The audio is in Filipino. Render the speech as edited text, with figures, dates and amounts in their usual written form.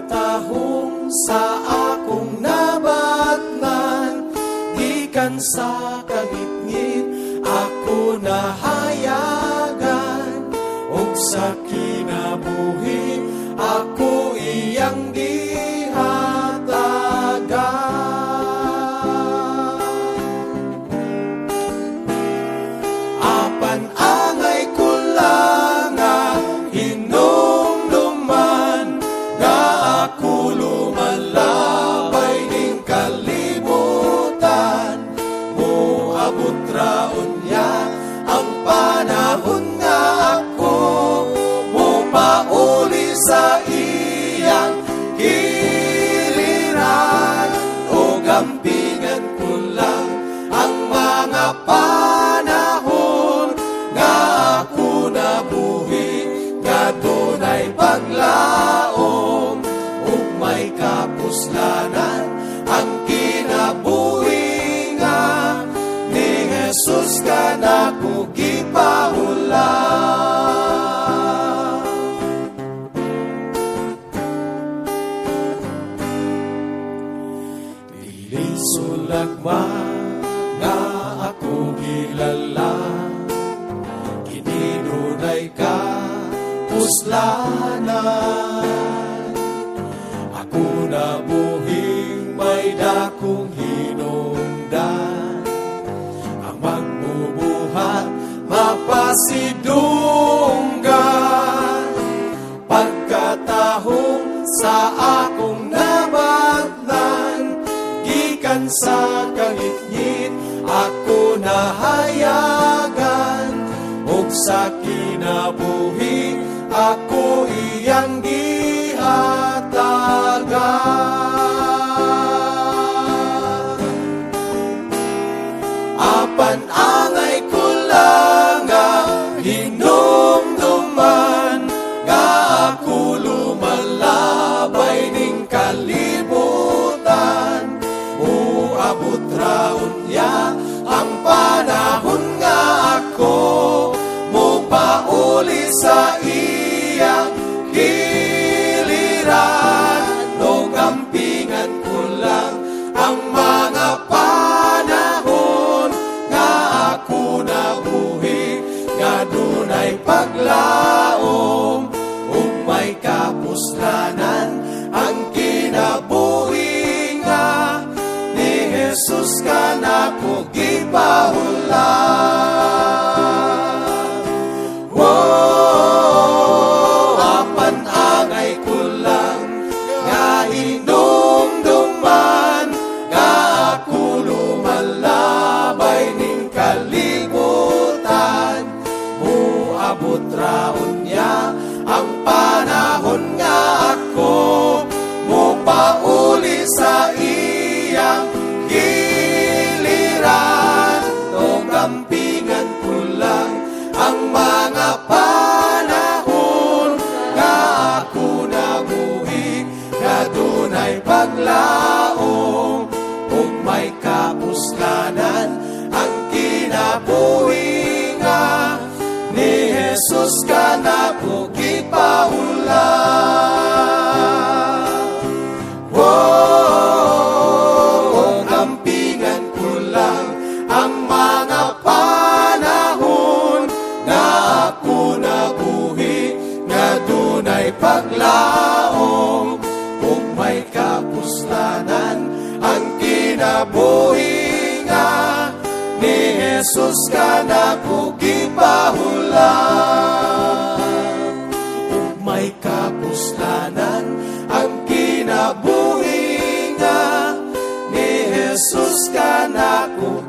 Pagkatahong sa akong nabatnan, gikan sa kangit-ngit ako nahayagan, ug sa kinabuhi ako iyang gihatagan. Apan angay ko lang nga hinumduman, nga ako lumalabay ning kalibutan. Moabot raon niya ang panahon nga ako mupauli sa iyang giliran, o gampingan ko lang ang mga panahon nga ako nabuhi, nga dunay paglaom ug may kapuslanan. Ang kinabuhi nga ni Jesus ka nako gipahulat. Dili sulagma nga ako kilala, kininunay ka puslanan. Ako nabuhing may dakong hinungdan, ang magbubuhat mapasidunggan. Pagkatahong sa akong nabatnan, gikan sa kangit-ngit ako nahayagan, ug sa kinabuhi ako iyang gihatagan. Apan angay ko lang nga hinumduman, nga ako lumalabay ning kalibutan. Uabot raon niya ang panahon nga ako mupauli sa iyang giliran, o gampingan ko lang ang mga panahon nga ako nabuhi, nga dunay paglaom ug may kapuslanan. Ang kinabuhi nga ni Jesus ka nako gipahulat. Apan angay ko lang nga hinumduman, nga ako lumalabay ning kalibutan. Muabot raon niya ang panahon nga ako mupauli sa iyang giliran, o gampingan ko lang ang mga panahon nga ako nabuhi, nga dunay paglaom ug may kapuslanan. Ang kinabuhi nga ni Jesus ka nako gipahulat. Gampingan ko lang ang mga panahon nga ako nabuhi, nga dunay paglaom ug may kapuslanan. Ang kinabuhi nga ni Jesus ka nako gipahulat, ug may kapuslanan. Ang kinabuhi nga ni Jesus ka nako